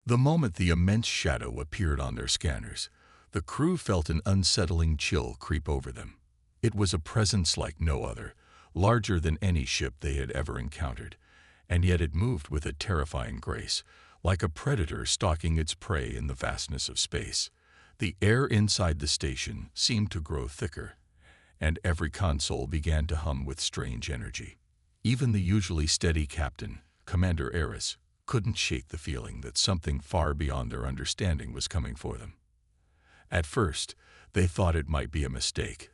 The moment the immense shadow appeared on their scanners, the crew felt an unsettling chill creep over them. It was a presence like no other, larger than any ship they had ever encountered, and yet it moved with a terrifying grace, like a predator stalking its prey in the vastness of space. The air inside the station seemed to grow thicker, and every console began to hum with strange energy. Even the usually steady captain, Commander Eris, couldn't shake the feeling that something far beyond their understanding was coming for them. At first, they thought it might be a mistake,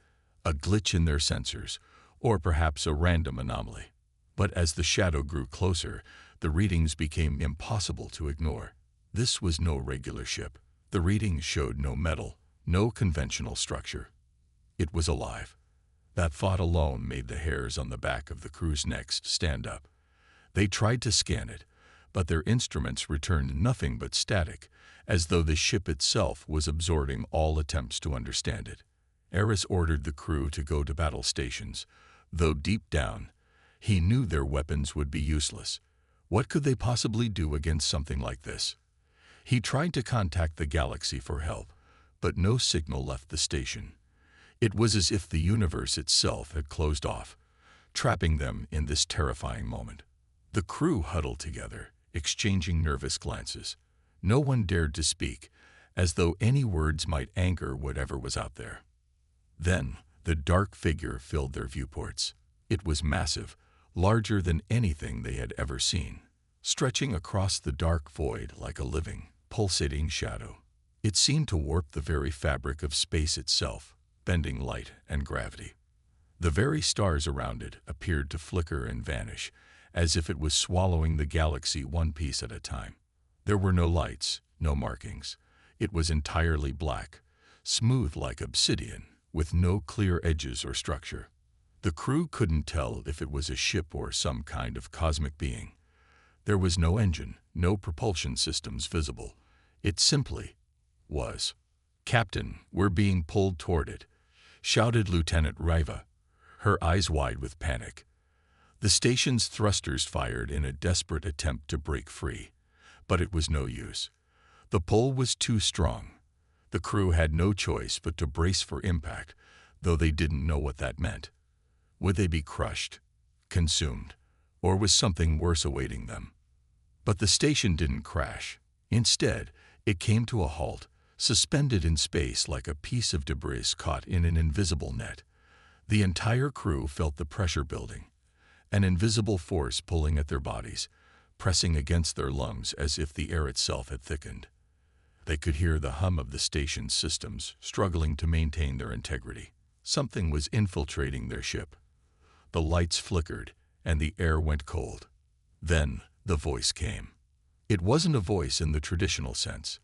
a glitch in their sensors, or perhaps a random anomaly. But as the shadow grew closer, the readings became impossible to ignore. This was no regular ship. The readings showed no metal, no conventional structure. It was alive. That thought alone made the hairs on the back of the crew's necks stand up. They tried to scan it, but their instruments returned nothing but static, as though the ship itself was absorbing all attempts to understand it. Eris ordered the crew to go to battle stations, though deep down, he knew their weapons would be useless. What could they possibly do against something like this? He tried to contact the galaxy for help, but no signal left the station. It was as if the universe itself had closed off, trapping them in this terrifying moment. The crew huddled together, exchanging nervous glances. No one dared to speak, as though any words might anger whatever was out there. Then, the dark figure filled their viewports. It was massive, larger than anything they had ever seen, stretching across the dark void like a living, pulsating shadow. It seemed to warp the very fabric of space itself, bending light and gravity. The very stars around it appeared to flicker and vanish, as if it was swallowing the galaxy one piece at a time. There were no lights, no markings. It was entirely black, smooth like obsidian, with no clear edges or structure. The crew couldn't tell if it was a ship or some kind of cosmic being. There was no engine, no propulsion systems visible. It simply was. "Captain, we're being pulled toward it," shouted Lieutenant Riva, her eyes wide with panic. The station's thrusters fired in a desperate attempt to break free, but it was no use. The pull was too strong. The crew had no choice but to brace for impact, though they didn't know what that meant. Would they be crushed, consumed, or was something worse awaiting them? But the station didn't crash. Instead, it came to a halt, suspended in space like a piece of debris caught in an invisible net. The entire crew felt the pressure building, an invisible force pulling at their bodies, pressing against their lungs as if the air itself had thickened. They could hear the hum of the station's systems struggling to maintain their integrity. Something was infiltrating their ship. The lights flickered, and the air went cold. Then the voice came. It wasn't a voice in the traditional sense.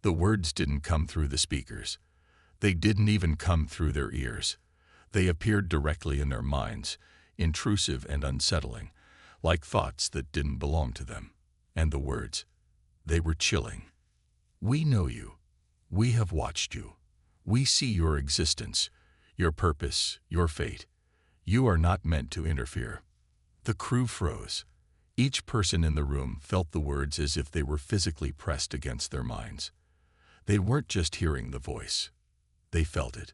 The words didn't come through the speakers. They didn't even come through their ears. They appeared directly in their minds, intrusive and unsettling, like thoughts that didn't belong to them. And the words, they were chilling. "We know you. We have watched you. We see your existence, your purpose, your fate. You are not meant to interfere." The crew froze. Each person in the room felt the words as if they were physically pressed against their minds. They weren't just hearing the voice. They felt it.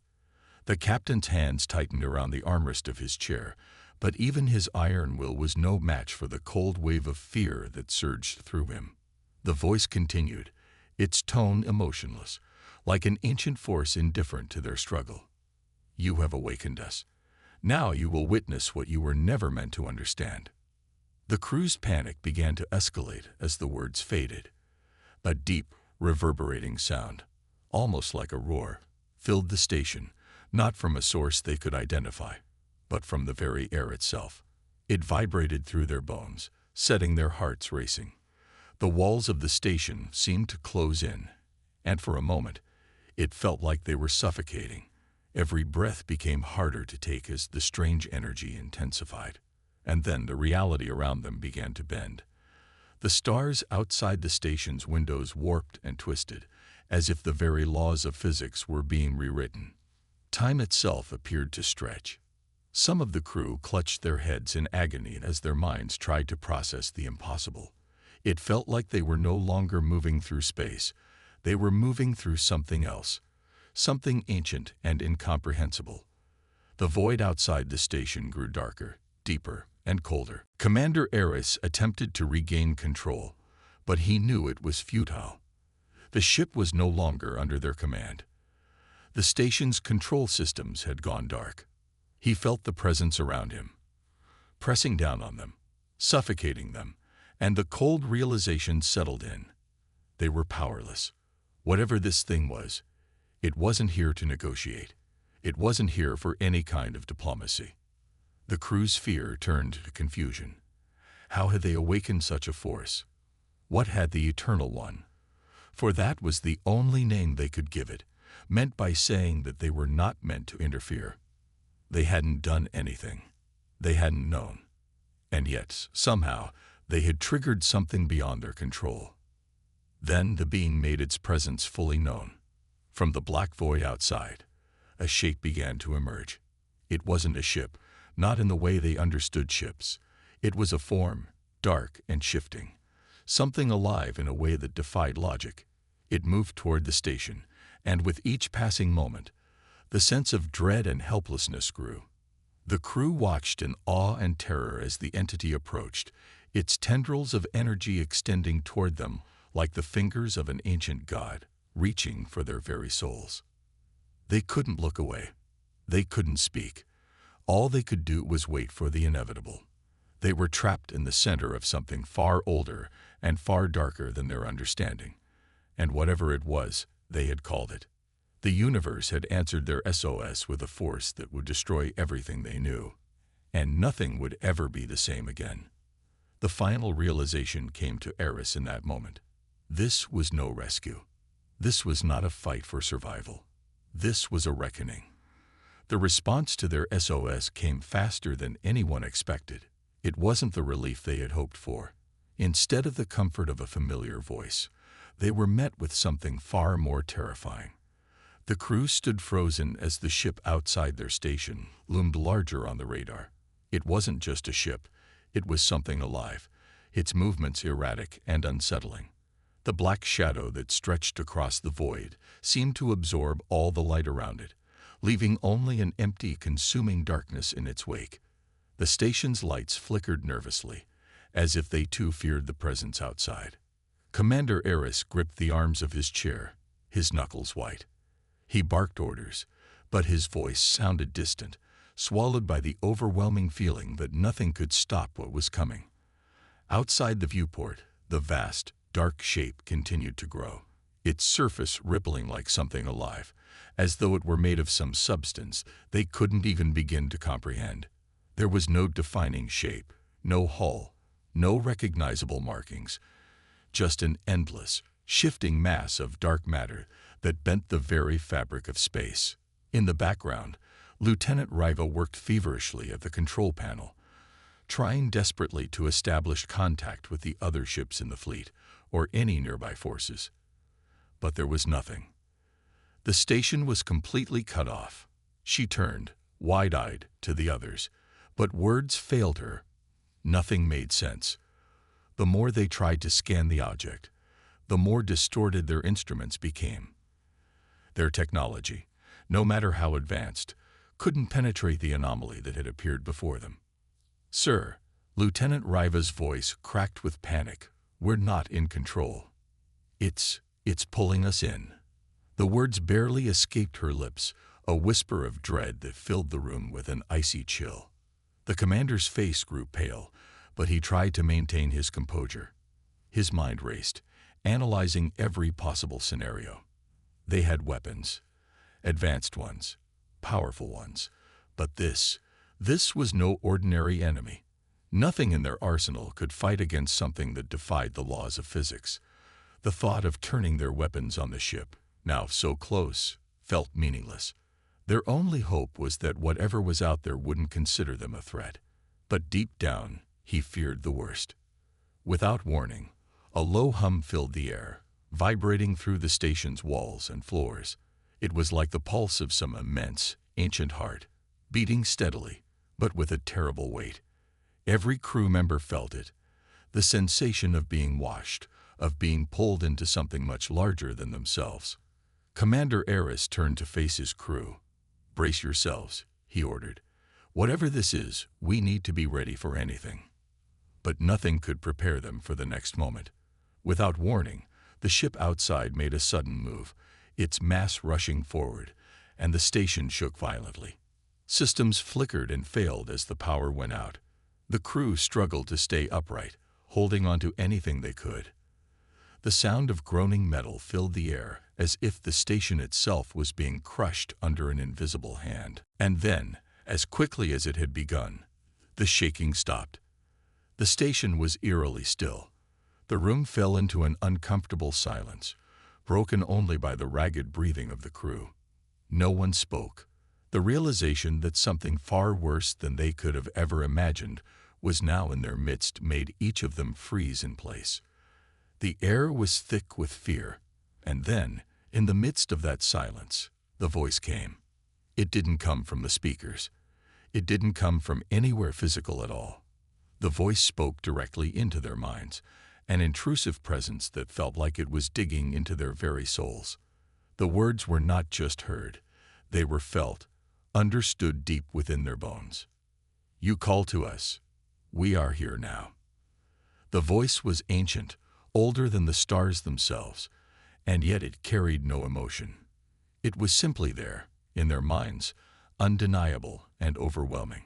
The captain's hands tightened around the armrest of his chair, but even his iron will was no match for the cold wave of fear that surged through him. The voice continued, its tone emotionless, like an ancient force indifferent to their struggle. "You have awakened us. Now you will witness what you were never meant to understand." The crew's panic began to escalate as the words faded. A deep, reverberating sound, almost like a roar, filled the station, not from a source they could identify, but from the very air itself. It vibrated through their bones, setting their hearts racing. The walls of the station seemed to close in, and for a moment, it felt like they were suffocating. Every breath became harder to take as the strange energy intensified. And then the reality around them began to bend. The stars outside the station's windows warped and twisted, as if the very laws of physics were being rewritten. Time itself appeared to stretch. Some of the crew clutched their heads in agony as their minds tried to process the impossible. It felt like they were no longer moving through space. They were moving through something else, something ancient and incomprehensible. The void outside the station grew darker, deeper, and colder. Commander Eris attempted to regain control, but he knew it was futile. The ship was no longer under their command. The station's control systems had gone dark. He felt the presence around him, pressing down on them, suffocating them, and the cold realization settled in. They were powerless. Whatever this thing was, it wasn't here to negotiate. It wasn't here for any kind of diplomacy. The crew's fear turned to confusion. How had they awakened such a force? What had the Eternal One? For that was the only name they could give it, meant by saying that they were not meant to interfere. They hadn't done anything. They hadn't known. And yet, somehow, they had triggered something beyond their control. Then the being made its presence fully known. From the black void outside, a shape began to emerge. It wasn't a ship, not in the way they understood ships. It was a form, dark and shifting, something alive in a way that defied logic. It moved toward the station, and with each passing moment, the sense of dread and helplessness grew. The crew watched in awe and terror as the entity approached, its tendrils of energy extending toward them like the fingers of an ancient god, reaching for their very souls. They couldn't look away. They couldn't speak. All they could do was wait for the inevitable. They were trapped in the center of something far older and far darker than their understanding. And whatever it was, they had called it. The universe had answered their SOS with a force that would destroy everything they knew. And nothing would ever be the same again. The final realization came to Eris in that moment. This was no rescue. This was not a fight for survival. This was a reckoning. The response to their SOS came faster than anyone expected. It wasn't the relief they had hoped for. Instead of the comfort of a familiar voice, they were met with something far more terrifying. The crew stood frozen as the ship outside their station loomed larger on the radar. It wasn't just a ship. It was something alive, its movements erratic and unsettling. The black shadow that stretched across the void seemed to absorb all the light around it, leaving only an empty, consuming darkness in its wake. The station's lights flickered nervously, as if they too feared the presence outside. Commander Eris gripped the arms of his chair, his knuckles white. He barked orders, but his voice sounded distant, swallowed by the overwhelming feeling that nothing could stop what was coming. Outside the viewport, the vast, dark shape continued to grow, its surface rippling like something alive, as though it were made of some substance they couldn't even begin to comprehend. There was no defining shape, no hull, no recognizable markings, just an endless, shifting mass of dark matter that bent the very fabric of space. In the background, Lieutenant Riva worked feverishly at the control panel, trying desperately to establish contact with the other ships in the fleet or any nearby forces. But there was nothing. The station was completely cut off. She turned, wide-eyed, to the others, but words failed her. Nothing made sense. The more they tried to scan the object, the more distorted their instruments became. Their technology, no matter how advanced, couldn't penetrate the anomaly that had appeared before them. "Sir," Lieutenant Riva's voice cracked with panic, "we're not in control. It's pulling us in." The words barely escaped her lips, a whisper of dread that filled the room with an icy chill. The commander's face grew pale, but he tried to maintain his composure. His mind raced, analyzing every possible scenario. They had weapons, advanced ones, powerful ones, but this was no ordinary enemy. Nothing in their arsenal could fight against something that defied the laws of physics. The thought of turning their weapons on the ship, now so close, felt meaningless. Their only hope was that whatever was out there wouldn't consider them a threat. But deep down, he feared the worst. Without warning, a low hum filled the air, vibrating through the station's walls and floors. It was like the pulse of some immense, ancient heart, beating steadily, but with a terrible weight. Every crew member felt it. the sensation of being washed, of being pulled into something much larger than themselves. Commander Eris turned to face his crew. "Brace yourselves," he ordered. "Whatever this is, we need to be ready for anything." But nothing could prepare them for the next moment. Without warning, the ship outside made a sudden move, its mass rushing forward, and the station shook violently. Systems flickered and failed as the power went out. The crew struggled to stay upright, holding onto anything they could. The sound of groaning metal filled the air, as if the station itself was being crushed under an invisible hand. And then, as quickly as it had begun, the shaking stopped. The station was eerily still. The room fell into an uncomfortable silence, broken only by the ragged breathing of the crew. No one spoke. The realization that something far worse than they could have ever imagined was now in their midst made each of them freeze in place. The air was thick with fear, and then, in the midst of that silence, the voice came. It didn't come from the speakers. It didn't come from anywhere physical at all. The voice spoke directly into their minds, an intrusive presence that felt like it was digging into their very souls. The words were not just heard. They were felt, understood deep within their bones. "You call to us. We are here now." The voice was ancient, older than the stars themselves, and yet it carried no emotion. It was simply there, in their minds, undeniable and overwhelming.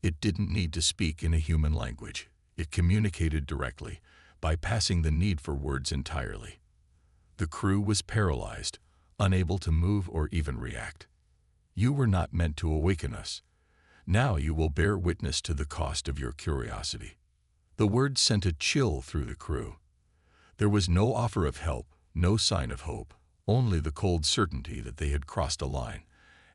It didn't need to speak in a human language. It communicated directly, bypassing the need for words entirely. The crew was paralyzed, unable to move or even react. "You were not meant to awaken us. Now you will bear witness to the cost of your curiosity." The words sent a chill through the crew. There was no offer of help, no sign of hope, only the cold certainty that they had crossed a line,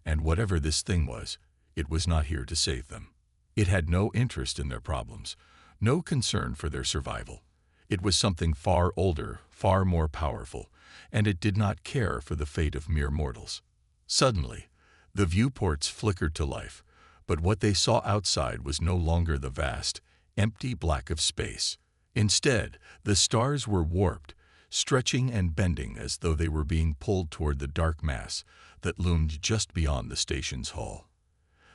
and whatever this thing was, it was not here to save them. It had no interest in their problems, no concern for their survival. It was something far older, far more powerful, and it did not care for the fate of mere mortals. Suddenly, the viewports flickered to life, but what they saw outside was no longer the vast, empty black of space. Instead, the stars were warped, stretching and bending as though they were being pulled toward the dark mass that loomed just beyond the station's hull.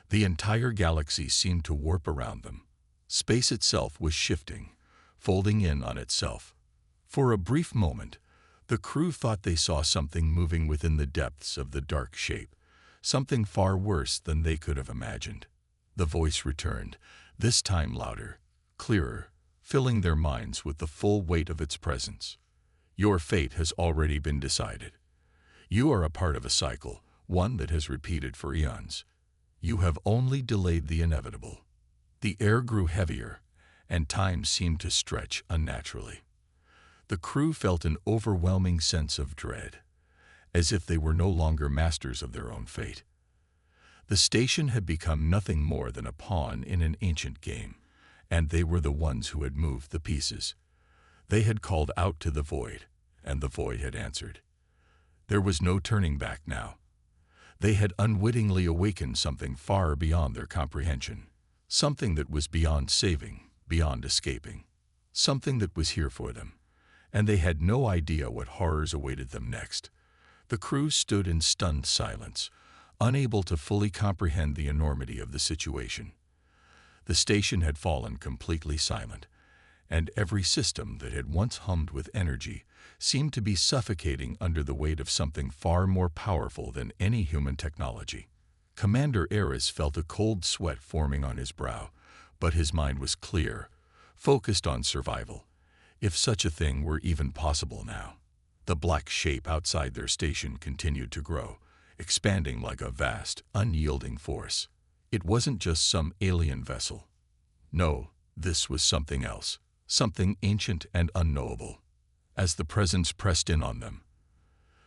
The entire galaxy seemed to warp around them. Space itself was shifting, folding in on itself. For a brief moment, the crew thought they saw something moving within the depths of the dark shape, something far worse than they could have imagined. The voice returned, this time louder, clearer, filling their minds with the full weight of its presence. "Your fate has already been decided. You are a part of a cycle, one that has repeated for eons. You have only delayed the inevitable." The air grew heavier, and time seemed to stretch unnaturally. The crew felt an overwhelming sense of dread, as if they were no longer masters of their own fate. The station had become nothing more than a pawn in an ancient game, and they were the ones who had moved the pieces. They had called out to the void, and the void had answered. There was no turning back now. They had unwittingly awakened something far beyond their comprehension, something that was beyond saving, beyond escaping, something that was here for them, and they had no idea what horrors awaited them next. The crew stood in stunned silence, unable to fully comprehend the enormity of the situation. The station had fallen completely silent, and every system that had once hummed with energy seemed to be suffocating under the weight of something far more powerful than any human technology. Commander Eris felt a cold sweat forming on his brow, but his mind was clear, focused on survival, if such a thing were even possible now. The black shape outside their station continued to grow, expanding like a vast, unyielding force. It wasn't just some alien vessel. No, this was something else, something ancient and unknowable. As the presence pressed in on them,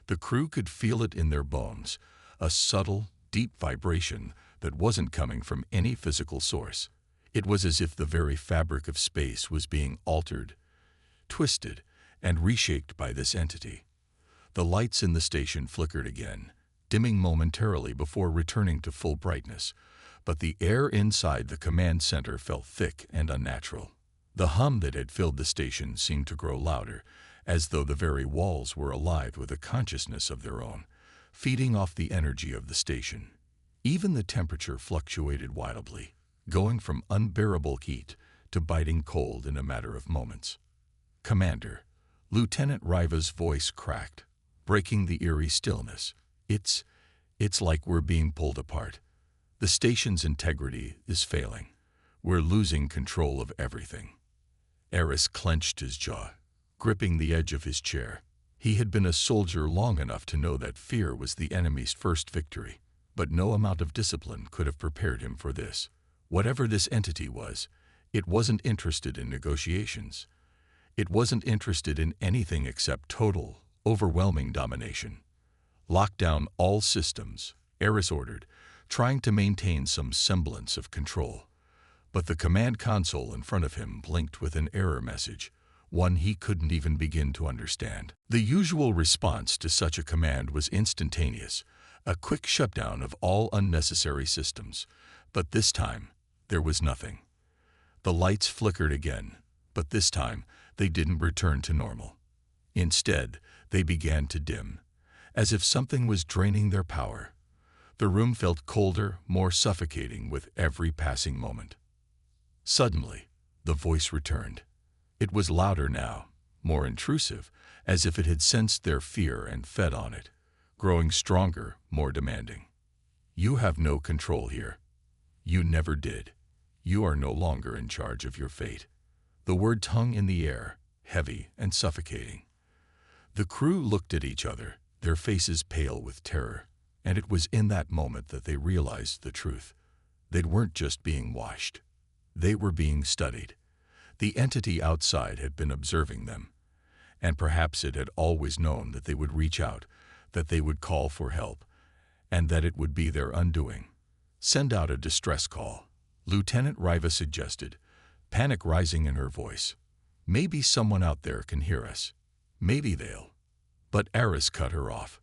the crew could feel it in their bones, a subtle, deep vibration that wasn't coming from any physical source. It was as if the very fabric of space was being altered, twisted, and reshaped by this entity. The lights in the station flickered again, dimming momentarily before returning to full brightness, but the air inside the command center felt thick and unnatural. The hum that had filled the station seemed to grow louder, as though the very walls were alive with a consciousness of their own, feeding off the energy of the station. Even the temperature fluctuated wildly, going from unbearable heat to biting cold in a matter of moments. "Commander," Lieutenant Riva's voice cracked, breaking the eerie stillness. It's like we're being pulled apart. The station's integrity is failing. We're losing control of everything." Eris clenched his jaw, gripping the edge of his chair. He had been a soldier long enough to know that fear was the enemy's first victory, but no amount of discipline could have prepared him for this. Whatever this entity was, it wasn't interested in negotiations. It wasn't interested in anything except total, overwhelming domination. "Lock down all systems," Eris ordered, trying to maintain some semblance of control. But the command console in front of him blinked with an error message, one he couldn't even begin to understand. The usual response to such a command was instantaneous, a quick shutdown of all unnecessary systems. But this time, there was nothing. The lights flickered again, but this time they didn't return to normal. Instead, they began to dim, as if something was draining their power. The room felt colder, more suffocating with every passing moment. Suddenly, the voice returned. It was louder now, more intrusive, as if it had sensed their fear and fed on it, growing stronger, more demanding. "You have no control here. You never did. You are no longer in charge of your fate." The words hung in the air, heavy and suffocating. The crew looked at each other, their faces pale with terror, and it was in that moment that they realized the truth. They weren't just being watched. They were being studied. The entity outside had been observing them, and perhaps it had always known that they would reach out, that they would call for help, and that it would be their undoing. "Send out a distress call," Lieutenant Riva suggested, panic rising in her voice. "Maybe someone out there can hear us. Maybe they'll—" But Eris cut her off.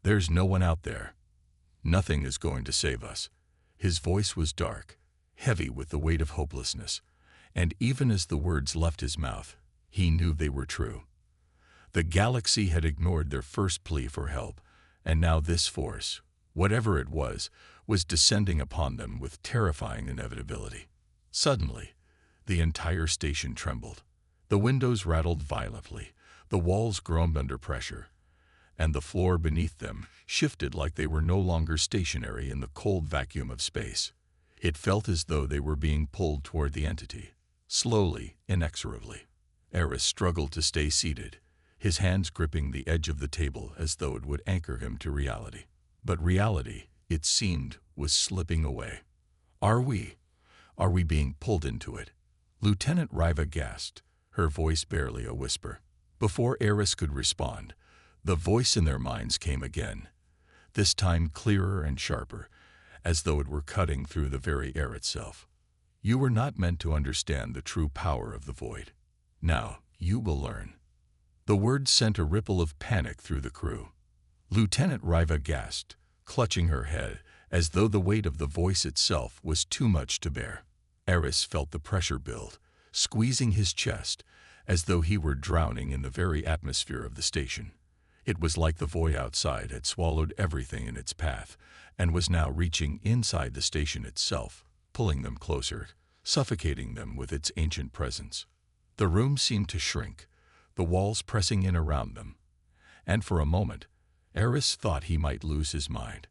"There's no one out there. Nothing is going to save us." His voice was dark, heavy with the weight of hopelessness, and even as the words left his mouth, he knew they were true. The galaxy had ignored their first plea for help, and now this force, whatever it was descending upon them with terrifying inevitability. Suddenly, the entire station trembled. The windows rattled violently, the walls groaned under pressure, and the floor beneath them shifted like they were no longer stationary in the cold vacuum of space. It felt as though they were being pulled toward the entity, slowly, inexorably. Eris struggled to stay seated, his hands gripping the edge of the table as though it would anchor him to reality. But reality, it seemed, was slipping away. Are we being pulled into it?" Lieutenant Riva gasped, her voice barely a whisper. Before Eris could respond, the voice in their minds came again, this time clearer and sharper, as though it were cutting through the very air itself. "You were not meant to understand the true power of the void. Now, you will learn." The words sent a ripple of panic through the crew. Lieutenant Riva gasped, clutching her head, as though the weight of the voice itself was too much to bear. Eris felt the pressure build, squeezing his chest, as though he were drowning in the very atmosphere of the station. It was like the void outside had swallowed everything in its path, and was now reaching inside the station itself, pulling them closer, suffocating them with its ancient presence. The room seemed to shrink, the walls pressing in around them, and for a moment, Eris thought he might lose his mind.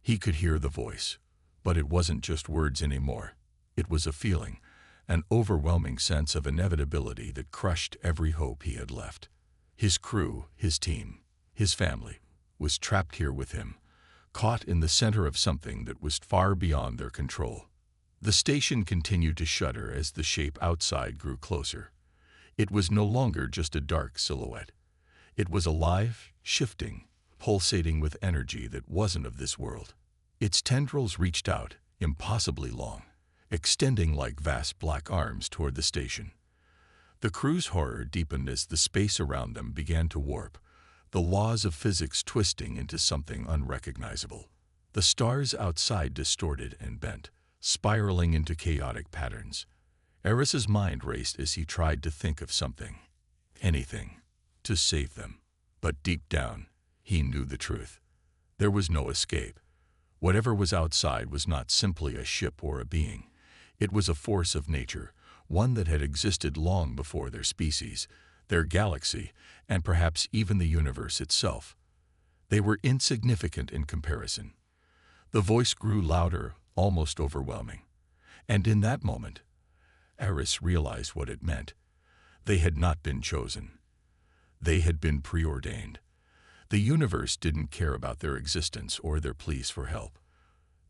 He could hear the voice, but it wasn't just words anymore. It was a feeling, an overwhelming sense of inevitability that crushed every hope he had left. His crew, his team, his family, was trapped here with him, caught in the center of something that was far beyond their control. The station continued to shudder as the shape outside grew closer. It was no longer just a dark silhouette. It was alive, shifting, pulsating with energy that wasn't of this world. Its tendrils reached out, impossibly long, extending like vast black arms toward the station. The crew's horror deepened as the space around them began to warp, the laws of physics twisting into something unrecognizable. The stars outside distorted and bent, spiraling into chaotic patterns. Eris's mind raced as he tried to think of something, anything, to save them. But deep down, he knew the truth. There was no escape. Whatever was outside was not simply a ship or a being. It was a force of nature, one that had existed long before their species, their galaxy, and perhaps even the universe itself. They were insignificant in comparison. The voice grew louder, almost overwhelming. And in that moment, Eris realized what it meant. They had not been chosen. They had been preordained. The universe didn't care about their existence or their pleas for help.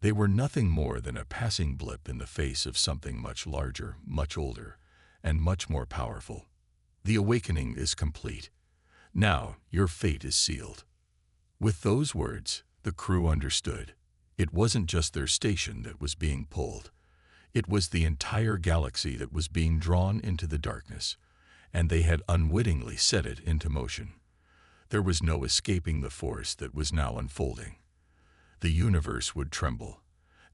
They were nothing more than a passing blip in the face of something much larger, much older, and much more powerful. The awakening is complete. Now your fate is sealed. With those words, the crew understood. It wasn't just their station that was being pulled. It was the entire galaxy that was being drawn into the darkness, and they had unwittingly set it into motion. There was no escaping the force that was now unfolding. The universe would tremble,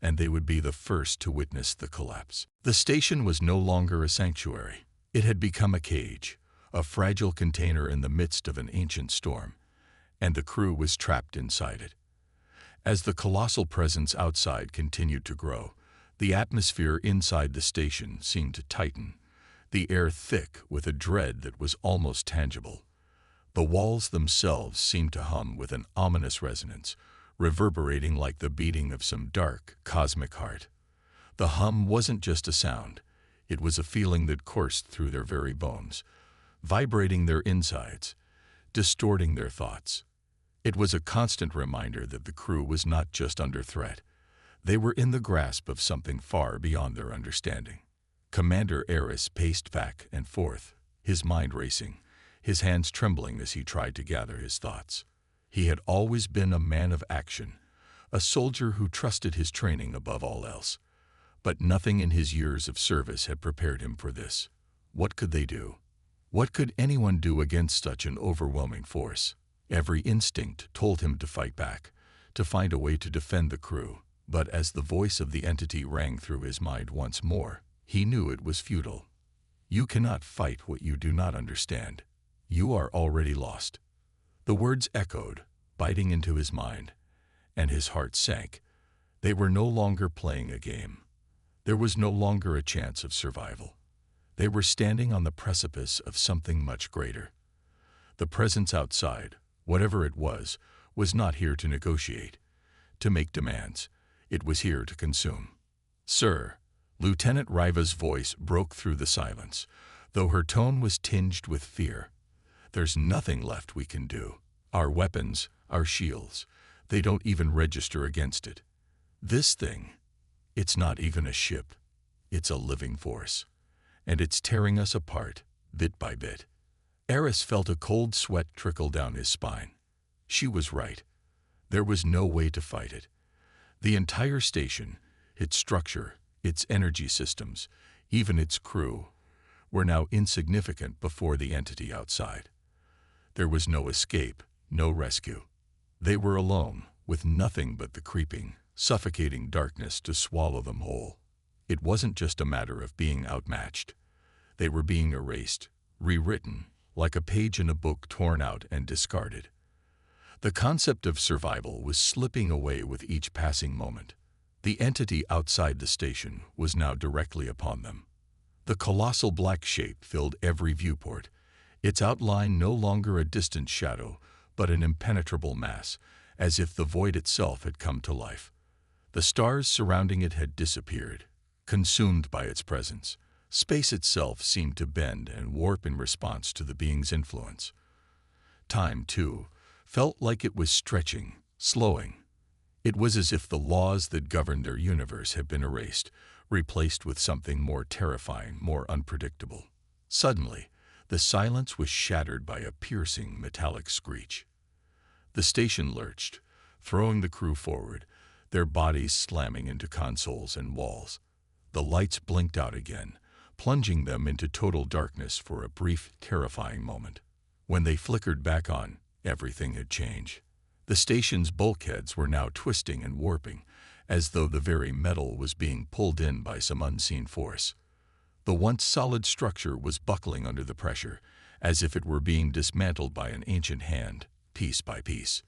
and they would be the first to witness the collapse. The station was no longer a sanctuary. It had become a cage, a fragile container in the midst of an ancient storm, and the crew was trapped inside it. As the colossal presence outside continued to grow, the atmosphere inside the station seemed to tighten, the air thick with a dread that was almost tangible. The walls themselves seemed to hum with an ominous resonance, reverberating like the beating of some dark, cosmic heart. The hum wasn't just a sound. It was a feeling that coursed through their very bones, vibrating their insides, distorting their thoughts. It was a constant reminder that the crew was not just under threat. They were in the grasp of something far beyond their understanding. Commander Eris paced back and forth, his mind racing, his hands trembling as he tried to gather his thoughts. He had always been a man of action, a soldier who trusted his training above all else. But nothing in his years of service had prepared him for this. What could they do? What could anyone do against such an overwhelming force? Every instinct told him to fight back, to find a way to defend the crew. But as the voice of the entity rang through his mind once more, he knew it was futile. You cannot fight what you do not understand. You are already lost. The words echoed, biting into his mind, and his heart sank. They were no longer playing a game. There was no longer a chance of survival. They were standing on the precipice of something much greater. The presence outside, whatever it was not here to negotiate, to make demands. It was here to consume. "Sir," Lieutenant Riva's voice broke through the silence, though her tone was tinged with fear. "There's nothing left we can do. Our weapons, our shields, they don't even register against it. This thing, it's not even a ship. It's a living force. And it's tearing us apart, bit by bit." Eris felt a cold sweat trickle down his spine. She was right. There was no way to fight it. The entire station, its structure, its energy systems, even its crew, were now insignificant before the entity outside. There was no escape, no rescue. They were alone, with nothing but the creeping, suffocating darkness to swallow them whole. It wasn't just a matter of being outmatched. They were being erased, rewritten, like a page in a book torn out and discarded. The concept of survival was slipping away with each passing moment. The entity outside the station was now directly upon them. The colossal black shape filled every viewport, its outline no longer a distant shadow, but an impenetrable mass, as if the void itself had come to life. The stars surrounding it had disappeared, consumed by its presence. Space itself seemed to bend and warp in response to the being's influence. Time, too, felt like it was stretching, slowing. It was as if the laws that governed their universe had been erased, replaced with something more terrifying, more unpredictable. Suddenly, the silence was shattered by a piercing metallic screech. The station lurched, throwing the crew forward, their bodies slamming into consoles and walls. The lights blinked out again, plunging them into total darkness for a brief, terrifying moment. When they flickered back on, everything had changed. The station's bulkheads were now twisting and warping, as though the very metal was being pulled in by some unseen force. The once solid structure was buckling under the pressure, as if it were being dismantled by an ancient hand, piece by piece.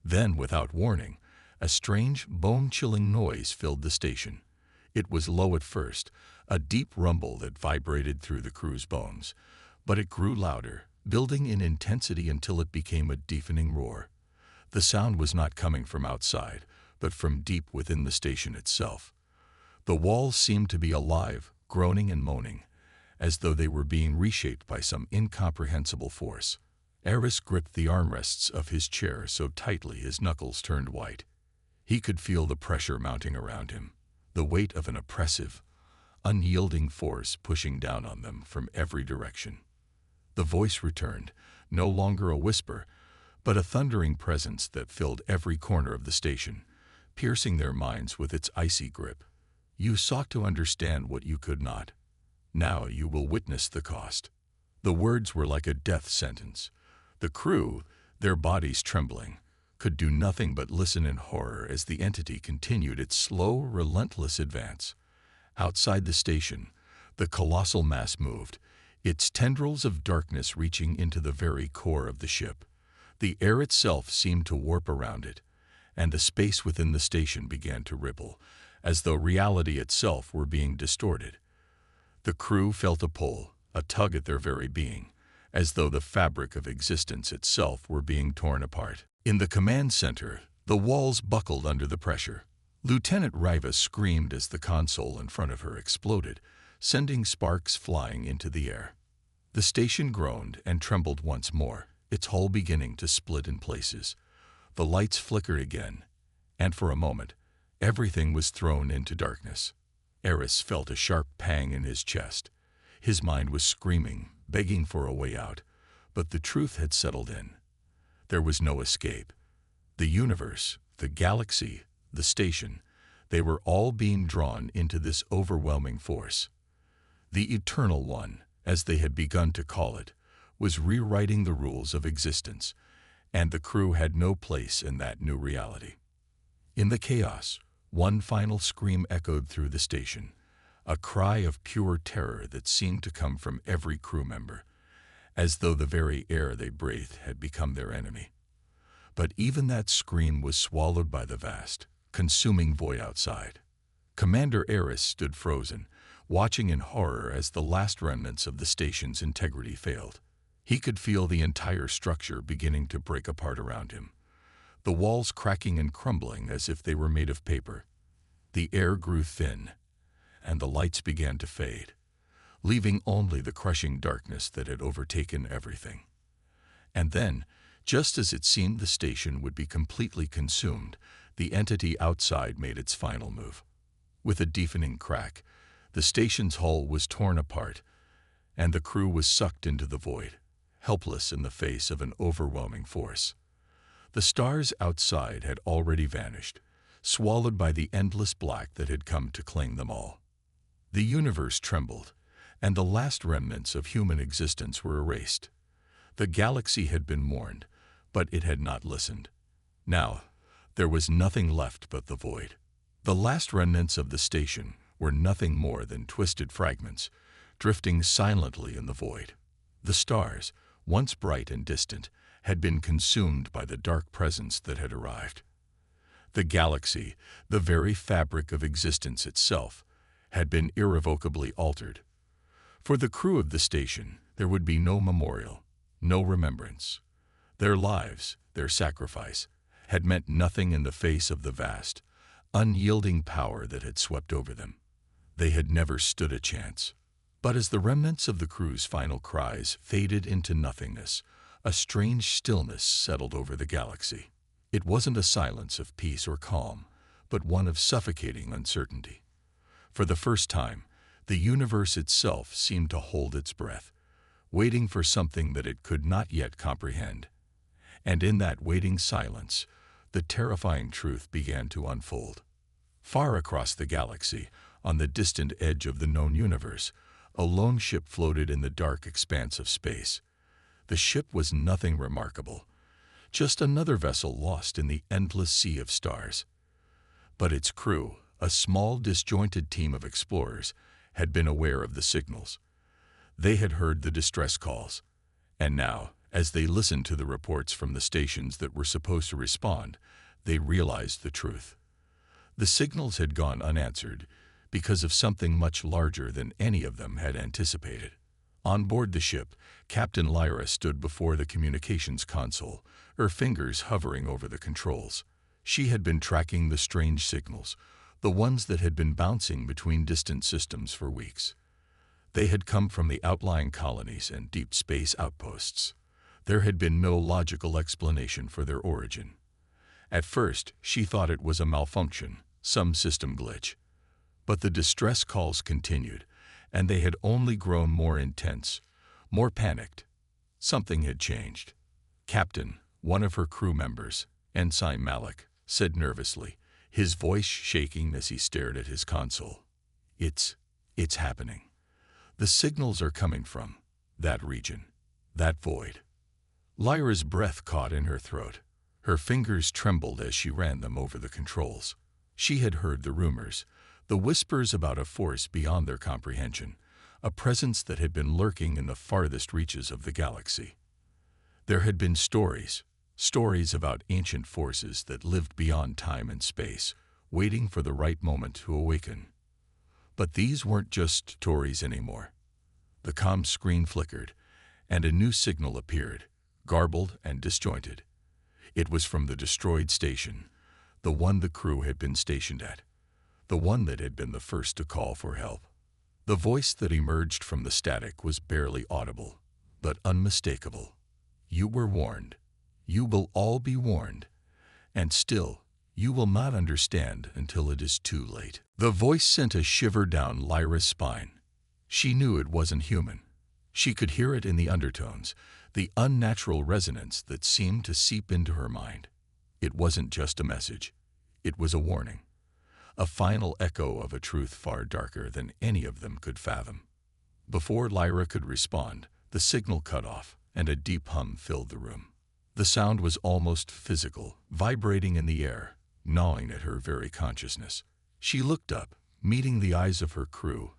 Then, without warning, a strange, bone-chilling noise filled the station. It was low at first, a deep rumble that vibrated through the crew's bones, but it grew louder, building in intensity until it became a deafening roar. The sound was not coming from outside, but from deep within the station itself. The walls seemed to be alive, groaning and moaning, as though they were being reshaped by some incomprehensible force. Eris gripped the armrests of his chair so tightly his knuckles turned white. He could feel the pressure mounting around him, the weight of an oppressive, unyielding force pushing down on them from every direction. The voice returned, no longer a whisper, but a thundering presence that filled every corner of the station, piercing their minds with its icy grip. You sought to understand what you could not. Now you will witness the cost. The words were like a death sentence. The crew, their bodies trembling, could do nothing but listen in horror as the entity continued its slow, relentless advance. Outside the station, the colossal mass moved, its tendrils of darkness reaching into the very core of the ship. The air itself seemed to warp around it, and the space within the station began to ripple, as though reality itself were being distorted. The crew felt a pull, a tug at their very being, as though the fabric of existence itself were being torn apart. In the command center, the walls buckled under the pressure. Lieutenant Riva screamed as the console in front of her exploded, sending sparks flying into the air. The station groaned and trembled once more, its hull beginning to split in places. The lights flickered again, and for a moment, everything was thrown into darkness. Eris felt a sharp pang in his chest. His mind was screaming, begging for a way out, but the truth had settled in. There was no escape. The universe, the galaxy, the station, they were all being drawn into this overwhelming force. The Eternal One, as they had begun to call it, was rewriting the rules of existence, and the crew had no place in that new reality. In the chaos, one final scream echoed through the station, a cry of pure terror that seemed to come from every crew member, as though the very air they breathed had become their enemy. But even that scream was swallowed by the vast, consuming void outside. Commander Eris stood frozen, watching in horror as the last remnants of the station's integrity failed. He could feel the entire structure beginning to break apart around him, the walls cracking and crumbling as if they were made of paper. The air grew thin, and the lights began to fade, leaving only the crushing darkness that had overtaken everything. And then, just as it seemed the station would be completely consumed, the entity outside made its final move. With a deafening crack, the station's hull was torn apart, and the crew was sucked into the void, helpless in the face of an overwhelming force. The stars outside had already vanished, swallowed by the endless black that had come to claim them all. The universe trembled, and the last remnants of human existence were erased. The galaxy had been mourned, but it had not listened. Now, there was nothing left but the void. The last remnants of the station were nothing more than twisted fragments, drifting silently in the void. The stars, once bright and distant, had been consumed by the dark presence that had arrived. The galaxy, the very fabric of existence itself, had been irrevocably altered. For the crew of the station, there would be no memorial, no remembrance. Their lives, their sacrifice, had meant nothing in the face of the vast, unyielding power that had swept over them. They had never stood a chance. But as the remnants of the crew's final cries faded into nothingness, a strange stillness settled over the galaxy. It wasn't a silence of peace or calm, but one of suffocating uncertainty. For the first time, the universe itself seemed to hold its breath, waiting for something that it could not yet comprehend. And in that waiting silence, the terrifying truth began to unfold. Far across the galaxy, on the distant edge of the known universe, a lone ship floated in the dark expanse of space. The ship was nothing remarkable, just another vessel lost in the endless sea of stars. But its crew, a small disjointed team of explorers, had been aware of the signals. They had heard the distress calls. And now, as they listened to the reports from the stations that were supposed to respond, they realized the truth. The signals had gone unanswered because of something much larger than any of them had anticipated. On board the ship, Captain Lyra stood before the communications console, her fingers hovering over the controls. She had been tracking the strange signals, the ones that had been bouncing between distant systems for weeks. They had come from the outlying colonies and deep space outposts. There had been no logical explanation for their origin. At first, she thought it was a malfunction, some system glitch. But the distress calls continued, and they had only grown more intense, more panicked. Something had changed. Captain, one of her crew members, Ensign Malik, said nervously, his voice shaking as he stared at his console. It's happening. The signals are coming from that region, that void. Lyra's breath caught in her throat. Her fingers trembled as she ran them over the controls. She had heard the rumors, the whispers about a force beyond their comprehension, a presence that had been lurking in the farthest reaches of the galaxy. There had been stories about ancient forces that lived beyond time and space, waiting for the right moment to awaken. But these weren't just stories anymore. The comm screen flickered, and a new signal appeared, garbled and disjointed. It was from the destroyed station, the one the crew had been stationed at, the one that had been the first to call for help. The voice that emerged from the static was barely audible, but unmistakable. You were warned. You will all be warned. And still, you will not understand until it is too late. The voice sent a shiver down Lyra's spine. She knew it wasn't human. She could hear it in the undertones, the unnatural resonance that seemed to seep into her mind. It wasn't just a message. It was a warning. A final echo of a truth far darker than any of them could fathom. Before Lyra could respond, the signal cut off, and a deep hum filled the room. The sound was almost physical, vibrating in the air, gnawing at her very consciousness. She looked up, meeting the eyes of her crew,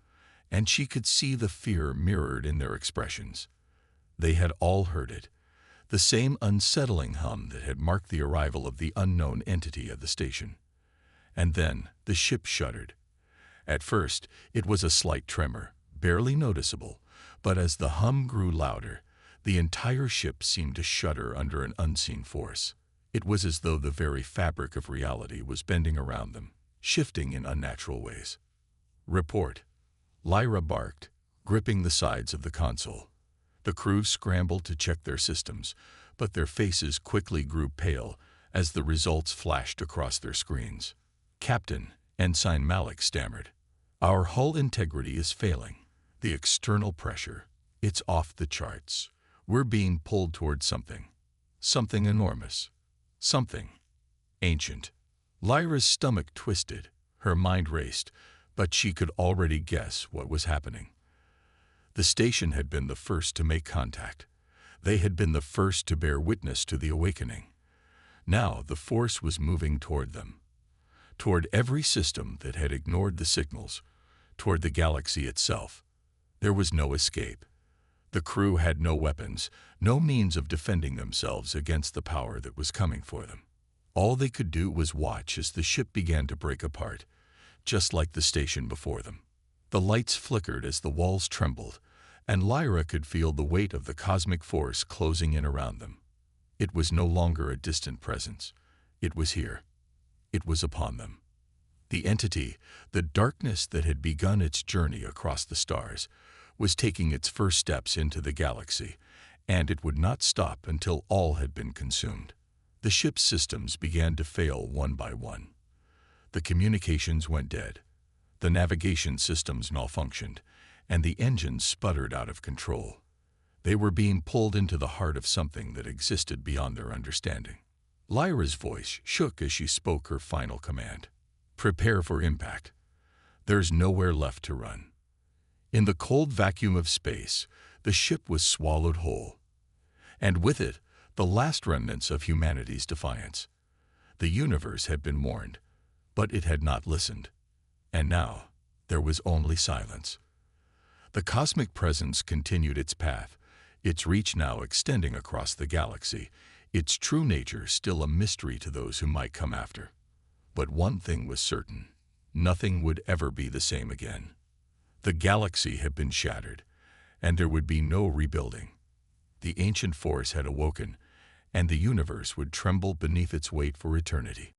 and she could see the fear mirrored in their expressions. They had all heard it, the same unsettling hum that had marked the arrival of the unknown entity at the station. And then the ship shuddered. At first, it was a slight tremor, barely noticeable, but as the hum grew louder, the entire ship seemed to shudder under an unseen force. It was as though the very fabric of reality was bending around them, shifting in unnatural ways. Report. Lyra barked, gripping the sides of the console. The crew scrambled to check their systems, but their faces quickly grew pale as the results flashed across their screens. Captain, Ensign Malik stammered. Our hull integrity is failing. The external pressure, it's off the charts. We're being pulled towards something. Something enormous. Something ancient. Lyra's stomach twisted. Her mind raced, but she could already guess what was happening. The station had been the first to make contact. They had been the first to bear witness to the awakening. Now the force was moving toward them, toward every system that had ignored the signals, toward the galaxy itself. There was no escape. The crew had no weapons, no means of defending themselves against the power that was coming for them. All they could do was watch as the ship began to break apart, just like the station before them. The lights flickered as the walls trembled, and Lyra could feel the weight of the cosmic force closing in around them. It was no longer a distant presence. It was here. It was upon them. The entity, the darkness that had begun its journey across the stars, was taking its first steps into the galaxy, and it would not stop until all had been consumed. The ship's systems began to fail one by one. The communications went dead. The navigation systems malfunctioned, and the engines sputtered out of control. They were being pulled into the heart of something that existed beyond their understanding. Lyra's voice shook as she spoke her final command. Prepare for impact. There's nowhere left to run. In the cold vacuum of space, the ship was swallowed whole. And with it, the last remnants of humanity's defiance. The universe had been warned, but it had not listened. And now, there was only silence. The cosmic presence continued its path, its reach now extending across the galaxy, its true nature still a mystery to those who might come after. But one thing was certain: nothing would ever be the same again. The galaxy had been shattered, and there would be no rebuilding. The ancient force had awoken, and the universe would tremble beneath its weight for eternity.